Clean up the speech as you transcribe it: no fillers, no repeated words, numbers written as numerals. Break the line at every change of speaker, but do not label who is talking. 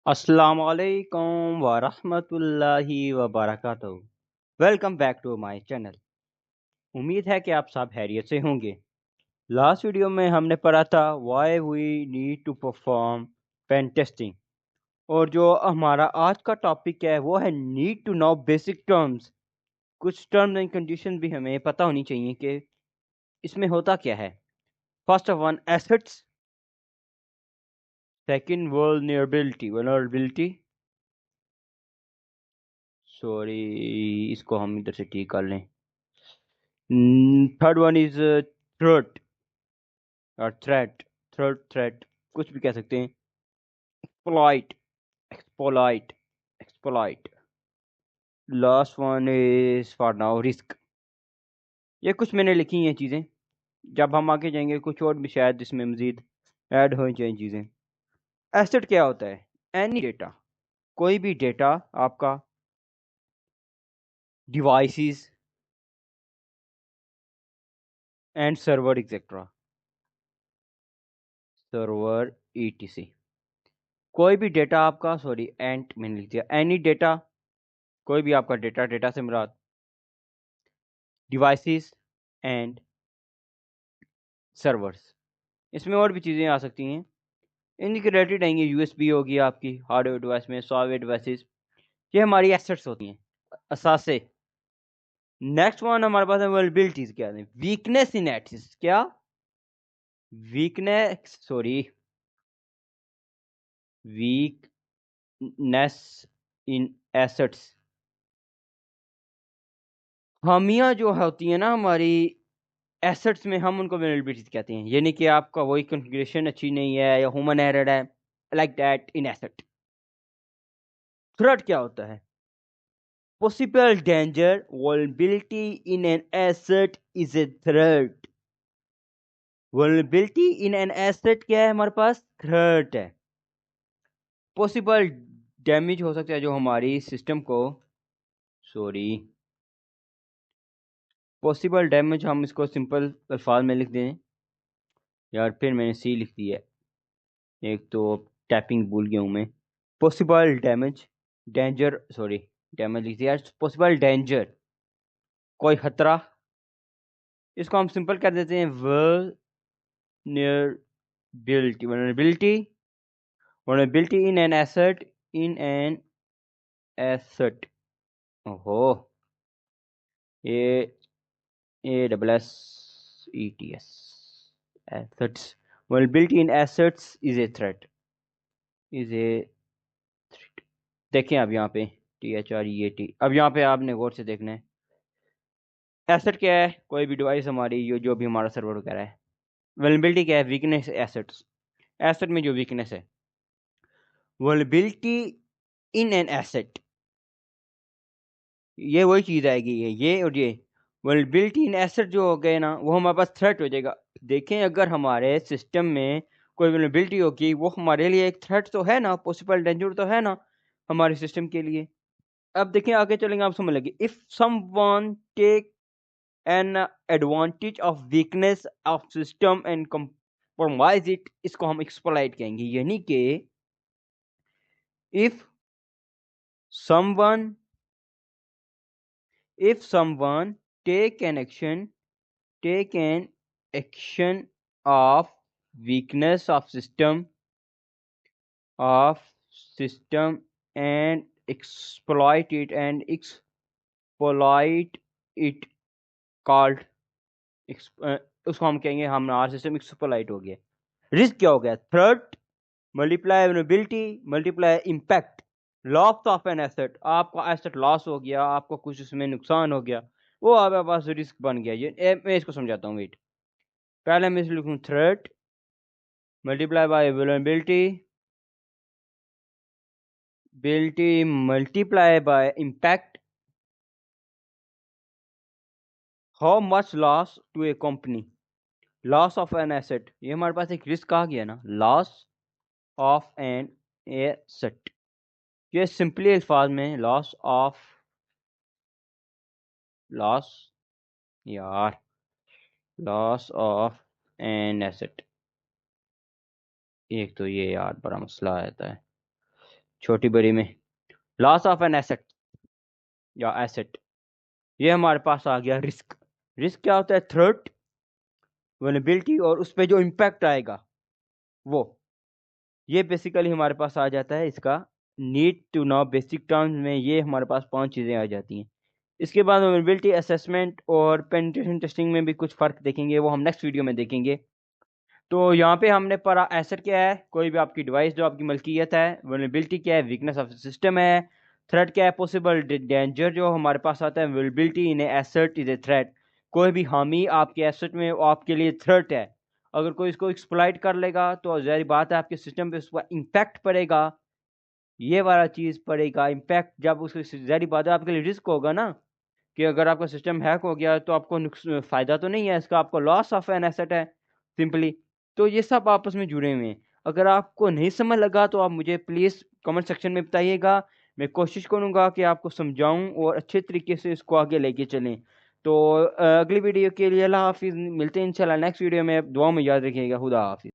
अस्सलामुअलैकुम वरहमतुल्लाहि वबरकातुहू। Welcome back to my channel. उम्मीद है कि आप सब खैरियत से होंगे। लास्ट वीडियो में हमने पढ़ा था why we need to perform pen testing, और जो हमारा आज का टॉपिक है वो है need to know basic terms. कुछ टर्म्स एंड कंडीशन भी हमें पता होनी चाहिए कि इसमें होता क्या है। First of one, assets. Second, vulnerability. Sorry, इसको हम इधर से ठीक कर लें। थर्ड वन इज थ्रेट और थ्रेट। थ्रेट कुछ भी कह सकते हैं। Exploit, exploit, exploit. Last one is for now risk. ये कुछ मैंने लिखी हैं चीज़ें, जब हम आगे जाएंगे कुछ और भी शायद इसमें मजीद ऐड हो जाए चीज़ें। एसेट क्या होता है? एनी डेटा, कोई भी डेटा आपका, devices and server etcetera, server etc. कोई भी डेटा आपका, सॉरी एंड मैंने लिख दिया, एनी डेटा, कोई भी आपका डेटा, डेटा से मुराद डिवाइसेस एंड सर्वर्स। इसमें और भी चीज़ें आ सकती हैं, इनके रिलेटेड आएंगे। यूएसबी होगी आपकी हार्डवेयर डिवाइस में, सॉफ्टवेयर डिवाइसेस, ये हमारी एसेट्स होती हैं, असासे। नेक्स्ट वन हमारे पास है वल्नरेबिलिटीज। क्या है? Weakness in assets. क्या? Weakness, sorry, weakness in assets. खामियां जो होती हैं ना हमारी एसेट्स में, हम उनको वल्नरेबिलिटीज कहते हैं। यानी कि आपका वही कॉन्फ़िगरेशन अच्छी नहीं है या ह्यूमन एरर है, like that in asset. Threat क्या होता है? Possible danger, vulnerability in an asset is a threat. Vulnerability in an asset क्या है हमारे पास? थ्रेट है। पॉसिबल डैमेज हो सकता है जो हमारी सिस्टम को, सॉरी, पॉसिबल डैमेज हम इसको सिंपल अल्फाज में लिख दें। यार फिर मैंने सी लिख दी है, एक तो टैपिंग भूल गया हूँ मैं। Possible damage, danger, sorry, damage लिख दिया। पॉसिबल डेंजर, कोई खतरा, इसको हम सिंपल कर देते हैं vulnerability। vulnerability in an asset, in an asset। ओहो, A A double S E T S, assets। vulnerability in assets is a threat, is a threat। देखें अब यहाँ पे THREAT, अब यहाँ पे आपने गौर से देखना है। एसेट क्या है? कोई भी डिवाइस हमारी, ये जो भी हमारा सर्वर वगैरह है। vulnerability क्या है? वीकनेस एसेट्स, एसेट में जो वीकनेस है। vulnerability in an asset, ये वही चीज आएगी, ये और ये। वल्नरेबिलिटी इन एसेट जो हो गए ना, वो हमारे पास थ्रेट हो जाएगा। देखें, अगर हमारे सिस्टम में कोई वल्नरेबिलिटी होगी, वो हमारे लिए एक थ्रेट तो है ना, पॉसिबल डेंजर तो है ना हमारे सिस्टम के लिए। अब देखें, आगे चलेंगे आप समझ लगे। If someone take an advantage of weakness of system and compromise it, इसको हम एक्सप्लॉइट कहेंगे। यानी कि if someone, if someone take an action, take an action of weakness of system and exploit it, called उसको हम कहेंगे हमारा system exploit हो गया। रिस्क क्या हो गया? Threat multiply vulnerability multiply impact, loss of an asset. आपका एसेट लॉस हो गया, आपको कुछ उसमें नुकसान हो गया, वो आपके पास रिस्क बन गया। ये मैं इसको समझाता हूँ, वेट। पहले मैं इसलिए लिखूँ threat multiply by vulnerability, ability multiply by impact. How much loss to a company, loss of an asset, ये हमारे पास एक रिस्क आ गया ना, लॉस ऑफ एन एसेट। ये सिंपली अल्फाज में लॉस ऑफ, लॉस, यार, लॉस ऑफ एन एसेट। एक तो ये यार बड़ा मसला आता है। छोटी बड़ी में लॉस ऑफ एन एसेट या एसेट, ये हमारे पास आ गया रिस्क। रिस्क क्या होता है? थ्रेट, वल्नरेबिलिटी और उस पर जो इम्पैक्ट आएगा वो, ये बेसिकली हमारे पास आ जाता है इसका need to know. Basic terms में ये हमारे पास 5 चीज़ें आ जाती हैं। इसके बाद वल्नरेबिलिटी असेसमेंट और पेनिट्रेशन टेस्टिंग में भी कुछ फ़र्क देखेंगे, वो हम नेक्स्ट वीडियो में देखेंगे। तो यहाँ पे हमने पढ़ा एसेट क्या है, कोई भी आपकी डिवाइस जो आपकी मलकियत है। वल्नरेबिलिटी क्या है? वीकनेस ऑफ सिस्टम है। थ्रेट क्या है? पॉसिबल डेंजर जो हमारे पास आता है। Vulnerability in asset is a threat, कोई भी हामी आपके एसेट में वो आपके लिए थ्रेट है। अगर कोई इसको एक्सप्लॉइट कर लेगा तो ज़ाहिर बात है आपके सिस्टम पे उसका इम्पैक्ट पड़ेगा, ये वाला चीज़ पड़ेगा इम्पैक्ट। जब उसकी ज़ाहिर बात है आपके लिए रिस्क होगा ना, कि अगर आपका सिस्टम हैक हो गया तो आपको फ़ायदा तो नहीं है इसका, आपको लॉस ऑफ एन एसेट है सिंपली। तो ये सब आपस में जुड़े हुए हैं। अगर आपको नहीं समझ लगा तो आप मुझे प्लीज़ कमेंट सेक्शन में बताइएगा, मैं कोशिश करूँगा कि आपको समझाऊँ और अच्छे तरीके से इसको आगे लेके चलें। तो अगली वीडियो के लिए अल्लाह हाफिज़, मिलते हैं इंशाल्लाह नेक्स्ट वीडियो में। दुआ में याद रखिएगा। खुदा हाफिज़।